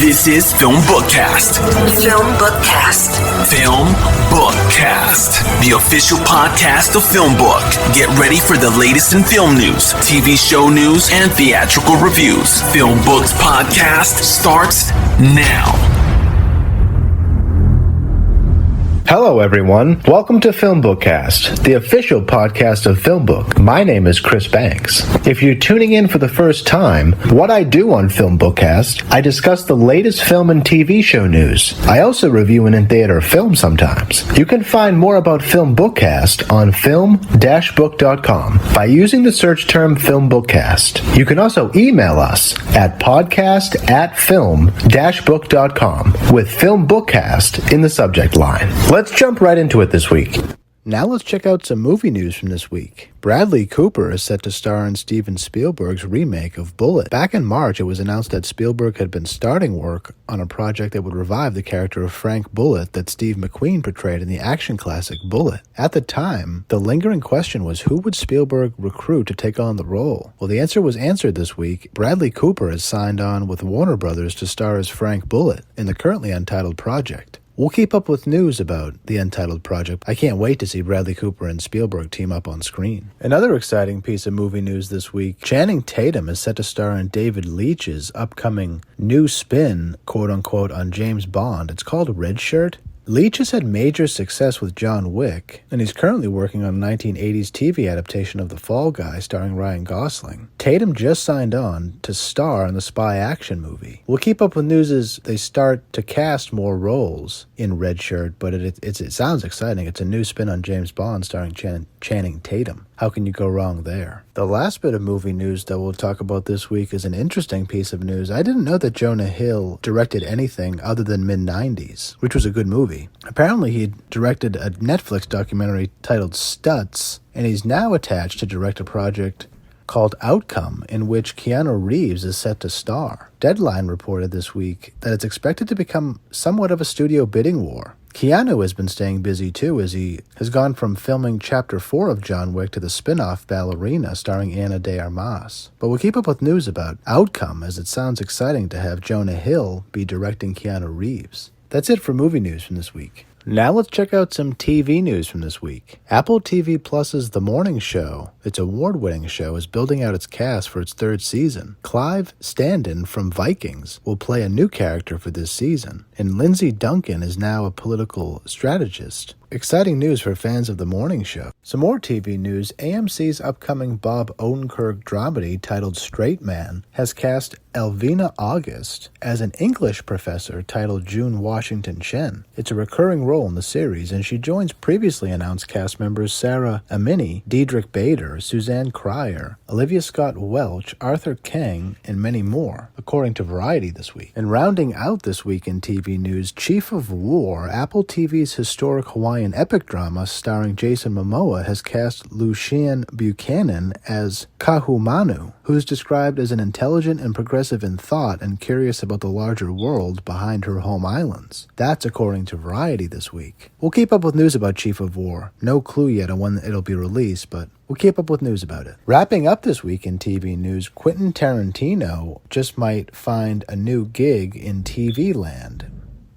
This is FilmBookCast. FilmBookCast. FilmBookCast, the official podcast of FilmBook. Get ready for the latest in film news, TV show news, and theatrical reviews. FilmBook's podcast starts now. Hello, everyone. Welcome to FilmBookCast, the official podcast of FilmBook. My name is Chris Banks. If you're tuning in for the first time, what I do on FilmBookCast, I discuss the latest film and TV show news. I also review an in-theater film sometimes. You can find more about FilmBookCast on film-book.com by using the search term FilmBookCast. You can also email us at podcast@film-book.com with FilmBookCast in the subject line. Let's jump right into it this week. Now let's check out some movie news from this week. Bradley Cooper is set to star in Steven Spielberg's remake of Bullitt. Back in March, it was announced that Spielberg had been starting work on a project that would revive the character of Frank Bullitt that Steve McQueen portrayed in the action classic Bullitt. At the time, the lingering question was who would Spielberg recruit to take on the role? Well, the answer was answered this week. Bradley Cooper has signed on with Warner Brothers to star as Frank Bullitt in the currently untitled project. We'll keep up with news about the untitled project. I can't wait to see Bradley Cooper and Spielberg team up on screen. Another exciting piece of movie news this week, Channing Tatum is set to star in David Leitch's upcoming new spin, quote-unquote, on James Bond. It's called Red Shirt. Leitch has had major success with John Wick, and he's currently working on a 1980s TV adaptation of The Fall Guy starring Ryan Gosling. Tatum just signed on to star in the spy action movie. We'll keep up with news as they start to cast more roles in Red Shirt, but it sounds exciting. It's a new spin on James Bond starring Channing Tatum. How can you go wrong there? The last bit of movie news that we'll talk about this week is an interesting piece of news. I didn't know that Jonah Hill directed anything other than mid-90s, which was a good movie. Apparently he directed a Netflix documentary titled Stutz, and he's now attached to direct a project called Outcome, in which KEANU Reeves is set to star. Deadline reported this week that it's expected to become somewhat of a studio bidding war. KEANU has been staying busy too, as he has gone from filming Chapter 4 of John Wick to the spin-off Ballerina starring Ana de Armas. But we'll keep up with news about Outcome, as it sounds exciting to have Jonah Hill be directing KEANU Reeves. That's it for movie news from this week. Now let's check out some TV news from this week. Apple TV Plus's The Morning Show, its award-winning show, is building out its cast for its third season. Clive Standen from Vikings will play a new character for this season, and Lindsay Duncan is now a political strategist. Exciting news for fans of The Morning Show. Some more TV news. AMC's upcoming Bob Odenkirk dramedy titled Straight Man has cast Elvina August as an English professor titled June Washington Chen. It's a recurring role in the series, and she joins previously announced cast members Sarah Amini, Diedrich Bader, Suzanne Cryer, Olivia Scott Welch, Arthur Kang, and many more, according to Variety this week. And rounding out this week in TV news, Chief of War, Apple TV's historic Hawaiian epic drama starring Jason Momoa, has cast Lucien Buchanan as Kahumanu, who is described as an intelligent and progressive in thought and curious about the larger world behind her home islands. That's according to Variety this week. We'll keep up with news about Chief of War. No clue yet on when it'll be released, but we'll keep up with news about it. Wrapping up this week in TV news, Quentin Tarantino just might find a new gig in TV land.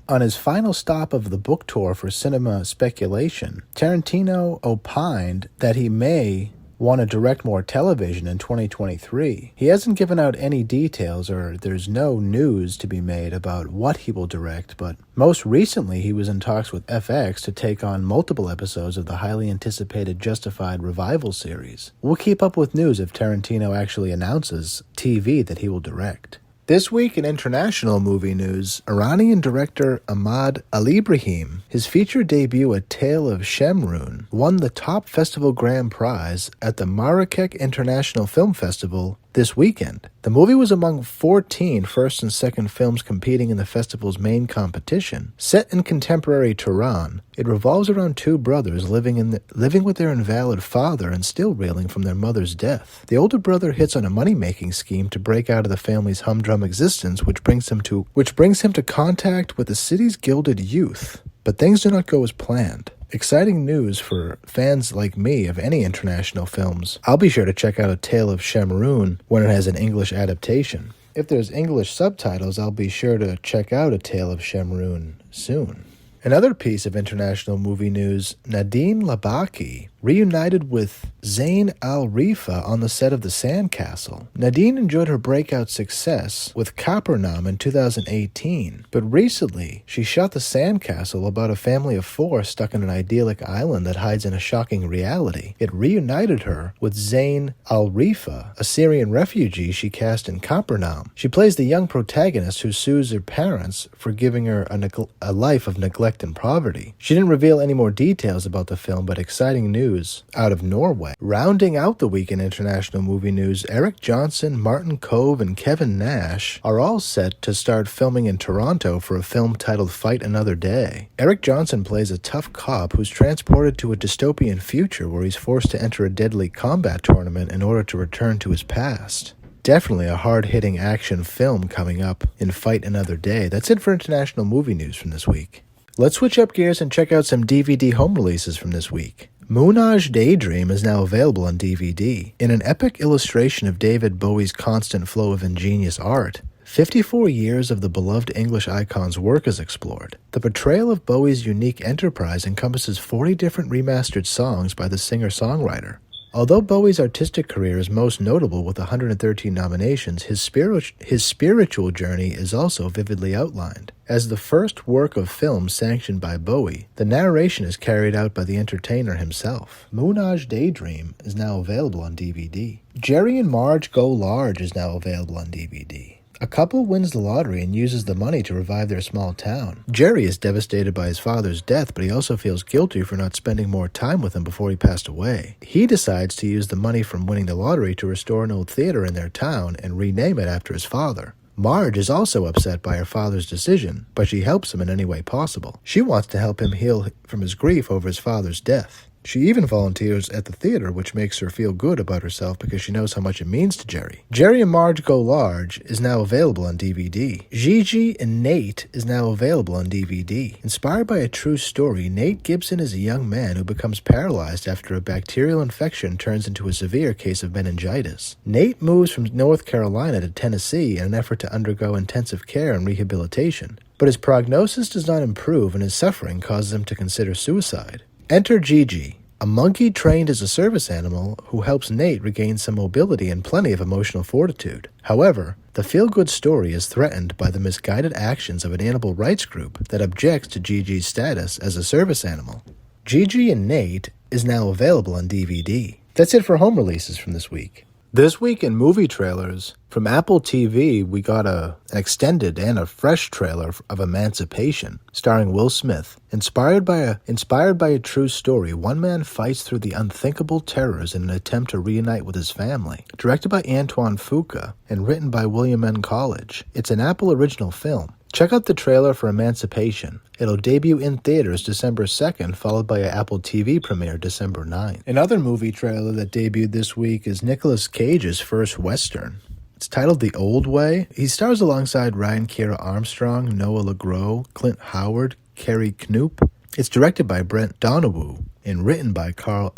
On his final stop of the book tour for Cinema Speculation, Tarantino opined that he may want to direct more television in 2023. He hasn't given out any details, or there's no news to be made about what he will direct, but most recently he was in talks with FX to take on multiple episodes of the highly anticipated Justified revival series. We'll keep up with news if Tarantino actually announces TV that he will direct. This week in international movie news, Iranian director Ahmad Alibrahim, his feature debut A Tale of Shemrun, won the top festival grand prize at the Marrakech International Film Festival this weekend. The movie was among 14 first and second films competing in the festival's main competition. Set in contemporary Tehran, it revolves around two brothers living with their invalid father and still reeling from their mother's death. The older brother hits on a money-making scheme to break out of the family's humdrum existence, which brings him to contact with the city's gilded youth. But things do not go as planned. Exciting news for fans like me of any international films. I'll be sure to check out A Tale of Shemrun when it has an English adaptation. If there's English subtitles, I'll be sure to check out A Tale of Shemrun soon. Another piece of international movie news, Nadine Labaki reunited with Zayn al-Rifa on the set of The Sandcastle. Nadine enjoyed her breakout success with Capernaum in 2018, but recently she shot The Sandcastle about a family of 4 stuck in an idyllic island that hides in a shocking reality. It reunited her with Zayn al-Rifa, a Syrian refugee she cast in Capernaum. She plays the young protagonist who sues her parents for giving her a life of neglect and poverty. She didn't reveal any more details about the film, but exciting news out of Norway. Rounding out the week in international movie news, Eric Johnson, Martin Kove, and Kevin Nash are all set to start filming in Toronto for a film titled Fight Another Day. Eric Johnson plays a tough cop who's transported to a dystopian future where he's forced to enter a deadly combat tournament in order to return to his past. Definitely a hard-hitting action film coming up in Fight Another Day. That's it for international movie news from this week. Let's switch up gears and check out some DVD home releases from this week. Moonage Daydream is now available on DVD. In an epic illustration of David Bowie's constant flow of ingenious art, 54 years of the beloved English icon's work is explored. The portrayal of Bowie's unique enterprise encompasses 40 different remastered songs by the singer-songwriter. Although Bowie's artistic career is most notable with 113 nominations, his spiritual journey is also vividly outlined. As the first work of film sanctioned by Bowie, the narration is carried out by the entertainer himself. Moonage Daydream is now available on DVD. Jerry and Marge Go Large is now available on DVD. A couple wins the lottery and uses the money to revive their small town. Jerry is devastated by his father's death, but he also feels guilty for not spending more time with him before he passed away. He decides to use the money from winning the lottery to restore an old theater in their town and rename it after his father. Marge is also upset by her father's decision, but she helps him in any way possible. She wants to help him heal from his grief over his father's death. She even volunteers at the theater, which makes her feel good about herself because she knows how much it means to Jerry. Jerry and Marge Go Large is now available on DVD. Gigi and Nate is now available on DVD. Inspired by a true story, Nate Gibson is a young man who becomes paralyzed after a bacterial infection turns into a severe case of meningitis. Nate moves from North Carolina to Tennessee in an effort to undergo intensive care and rehabilitation, but his prognosis does not improve and his suffering causes him to consider suicide. Enter Gigi, a monkey trained as a service animal who helps Nate regain some mobility and plenty of emotional fortitude. However, the feel-good story is threatened by the misguided actions of an animal rights group that objects to Gigi's status as a service animal. Gigi and Nate is now available on DVD. That's it for home releases from this week. This week in movie trailers, from Apple TV, we got an extended and a fresh trailer of Emancipation, starring Will Smith. Inspired by a true story, one man fights through the unthinkable terrors in an attempt to reunite with his family. Directed by Antoine Fuqua and written by William N. College, it's an Apple original film. Check out the trailer for Emancipation. It'll debut in theaters December 2nd, followed by an Apple TV premiere December 9th. Another movie trailer that debuted this week is Nicolas Cage's first Western. It's titled The Old Way. He stars alongside Ryan Kiera Armstrong, Noah LeGros, Clint Howard, Kerry Knoop. It's directed by Brent Donoghue and written by Carl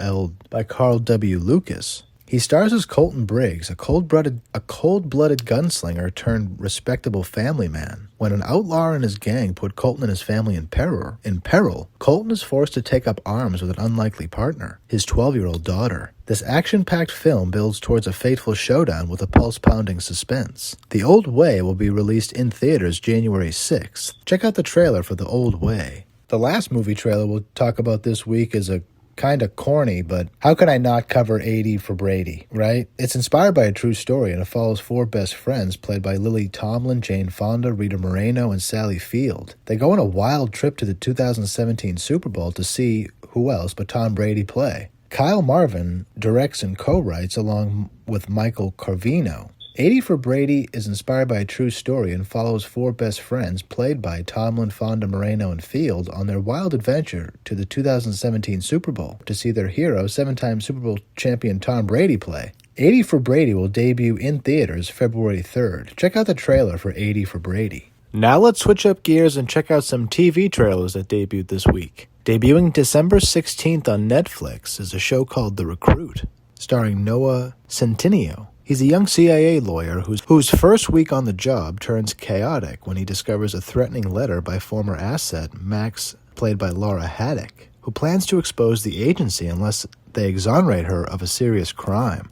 W. Lucas. He stars as Colton Briggs, a cold-blooded gunslinger turned respectable family man. When an outlaw and his gang put Colton and his family in peril, Colton is forced to take up arms with an unlikely partner, his 12-year-old daughter. This action-packed film builds towards a fateful showdown with a pulse-pounding suspense. The Old Way will be released in theaters January 6th. Check out the trailer for The Old Way. The last movie trailer we'll talk about this week is a kind of corny, but how could I not cover 80 for Brady, right? It's inspired by a true story and it follows 4 best friends played by Lily Tomlin, Jane Fonda, Rita Moreno, and Sally Field. They go on a wild trip to the 2017 Super Bowl to see who else but Tom Brady play. Kyle Marvin directs and co-writes along with Michael Carvino. 80 for Brady is inspired by a true story and follows 4 best friends played by Tomlin, Fonda, Moreno, and Field on their wild adventure to the 2017 Super Bowl to see their hero, 7-time Super Bowl champion Tom Brady play. 80 for Brady will debut in theaters February 3rd. Check out the trailer for 80 for Brady. Now let's switch up gears and check out some TV trailers that debuted this week. Debuting December 16th on Netflix is a show called The Recruit, starring Noah Centineo. He's a young CIA lawyer whose first week on the job turns chaotic when he discovers a threatening letter by former asset Max, played by Laura Haddock, who plans to expose the agency unless they exonerate her of a serious crime.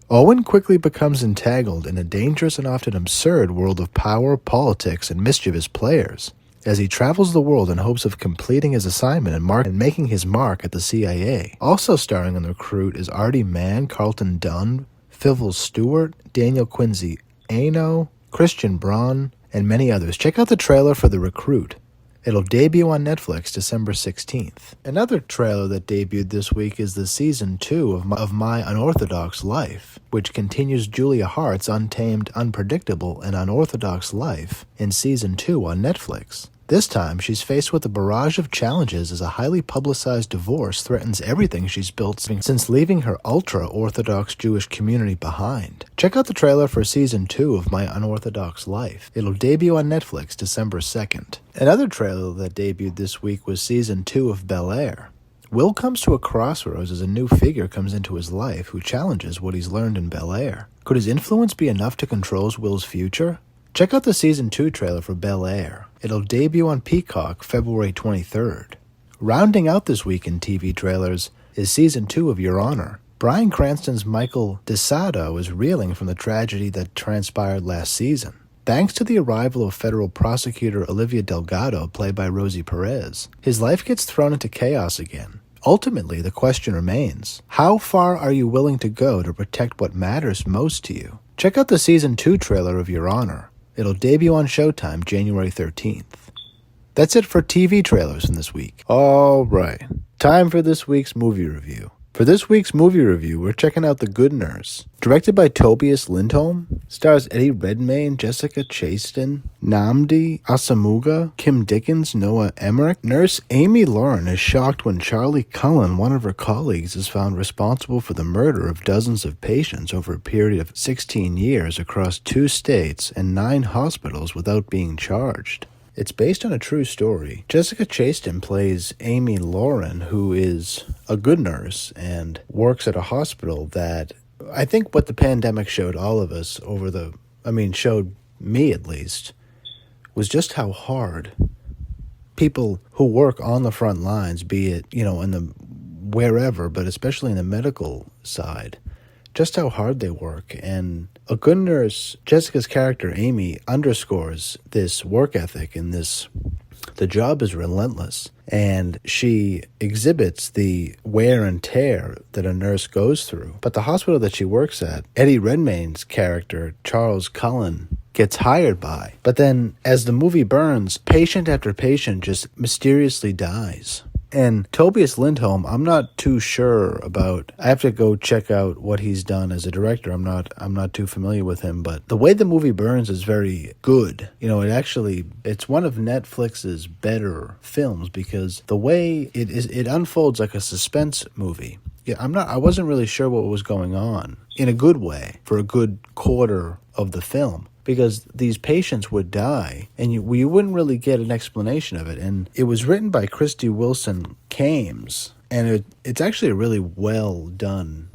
Owen quickly becomes entangled in a dangerous and often absurd world of power, politics, and mischievous players as he travels the world in hopes of completing his assignment and making his mark at the CIA. Also starring in The Recruit is Artie Mann, Carlton Dunn, Fievel Stewart, Daniel Quincy Ano, Christian Braun, and many others. Check out the trailer for The Recruit. It'll debut on Netflix December 16th. Another trailer that debuted this week is the Season 2 of My Unorthodox Life, which continues Julia Hart's untamed, unpredictable, and unorthodox life in Season 2 on Netflix. This time, she's faced with a barrage of challenges as a highly publicized divorce threatens everything she's built since leaving her ultra-Orthodox Jewish community behind. Check out the trailer for Season 2 of My Unorthodox Life. It'll debut on Netflix December 2nd. Another trailer that debuted this week was Season 2 of Bel-Air. Will comes to a crossroads as a new figure comes into his life who challenges what he's learned in Bel-Air. Could his influence be enough to control Will's future? Check out the Season 2 trailer for Bel-Air. It'll debut on Peacock February 23rd. Rounding out this week in TV trailers is Season 2 of Your Honor. Bryan Cranston's Michael DeSato is reeling from the tragedy that transpired last season. Thanks to the arrival of federal prosecutor Olivia Delgado, played by Rosie Perez, his life gets thrown into chaos again. Ultimately, the question remains, how far are you willing to go to protect what matters most to you? Check out the Season 2 trailer of Your Honor. It'll debut on Showtime January 13th. That's it for TV trailers from this week. All right, time for this week's movie review. For this week's movie review, we're checking out The Good Nurse. Directed by Tobias Lindholm, stars Eddie Redmayne, Jessica Chastain, Nnamdi Asomugha, Kim Dickens, Noah Emmerich. Nurse Amy Lauren is shocked when Charlie Cullen, one of her colleagues, is found responsible for the murder of dozens of patients over a period of 16 years across 2 states and 9 hospitals without being charged. It's based on a true story. Jessica Chastain plays Amy Lauren, who is a good nurse and works at a hospital that I think what the pandemic showed all of us showed me at least, was just how hard people who work on the front lines, be it, in the wherever, but especially in the medical side, just how hard they work. And A Good Nurse, Jessica's character, Amy, underscores this work ethic and the job is relentless. And she exhibits the wear and tear that a nurse goes through. But the hospital that she works at, Eddie Redmayne's character, Charles Cullen, gets hired by. But then, as the movie burns, patient after patient just mysteriously dies. And Tobias Lindholm, I'm not too sure about. I have to go check out what he's done as a director. I'm not too familiar with him, but the way the movie burns is very good. It's one of Netflix's better films because the way it unfolds like a suspense movie. Yeah, I wasn't really sure what was going on in a good way for a good quarter of the film, because these patients would die, and you wouldn't really get an explanation of it. And it was written by Christy Wilson Cames, and it's actually a really well done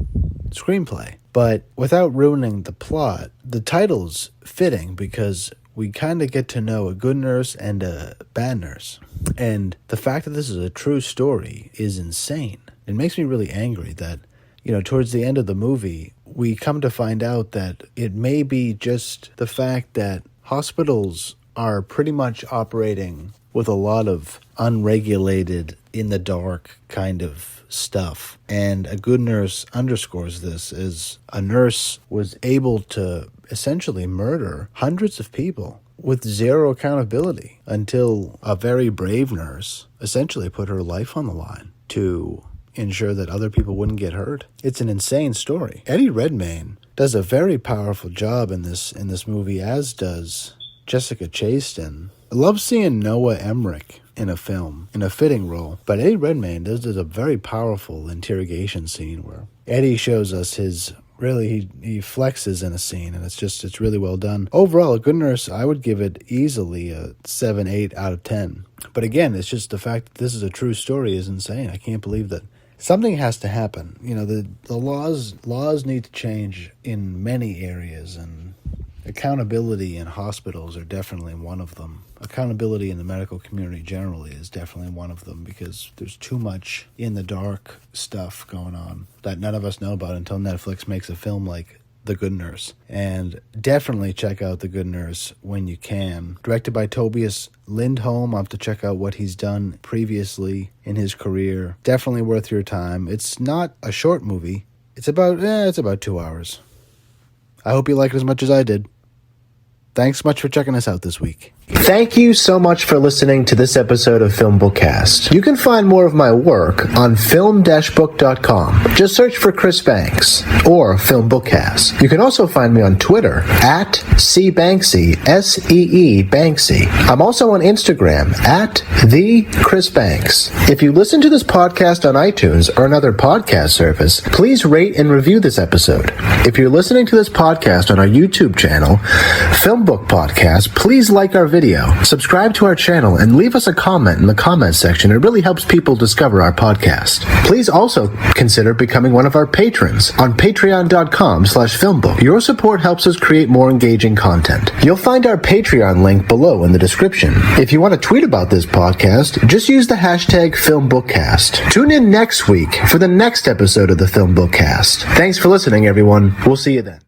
screenplay. But without ruining the plot, the title's fitting because we kind of get to know a good nurse and a bad nurse. And the fact that this is a true story is insane. It makes me really angry that, towards the end of the movie, we come to find out that it may be just the fact that hospitals are pretty much operating with a lot of unregulated, in-the-dark kind of stuff. And A Good Nurse underscores this, as a nurse was able to essentially murder hundreds of people with zero accountability until a very brave nurse essentially put her life on the line to ensure that other people wouldn't get hurt. It's an insane story. Eddie Redmayne does a very powerful job in this movie, as does Jessica Chastain. I love seeing Noah Emmerich in a film, in a fitting role, but Eddie Redmayne does a very powerful interrogation scene where Eddie shows us he flexes in a scene, and it's really well done. Overall, A Good Nurse, I would give it easily a 7-8 out of 10. But again, it's just the fact that this is a true story is insane. I can't believe that something has to happen. The laws need to change in many areas, and accountability in hospitals are definitely one of them. Accountability in the medical community generally is definitely one of them, because there's too much in the dark stuff going on that none of us know about until Netflix makes a film like The Good Nurse. And definitely check out The Good Nurse when you can. Directed by Tobias Lindholm. I'll have to check out what he's done previously in his career. Definitely worth your time. It's not a short movie. It's about 2 hours. I hope you like it as much as I did. Thanks so much for checking us out this week. Thank you so much for listening to this episode of FilmBookCast. You can find more of my work on film-book.com. Just search for Chris Banks or FilmBookCast. You can also find me on Twitter at @CBanksy, SEE Banksy. I'm also on Instagram at @TheChrisBanks. If you listen to this podcast on iTunes or another podcast service, please rate and review this episode. If you're listening to this podcast on our YouTube channel, FilmBook Podcast, please like our video, subscribe to our channel, and leave us a comment in the comments section. It really helps people discover our podcast. Please also consider becoming one of our patrons on patreon.com/filmbook. Your support helps us create more engaging content. You'll find our Patreon link below in the description. If you want to tweet about this podcast, just use the hashtag FilmBookCast. Tune in next week for the next episode of the FilmBookCast. Thanks for listening, everyone. We'll see you then.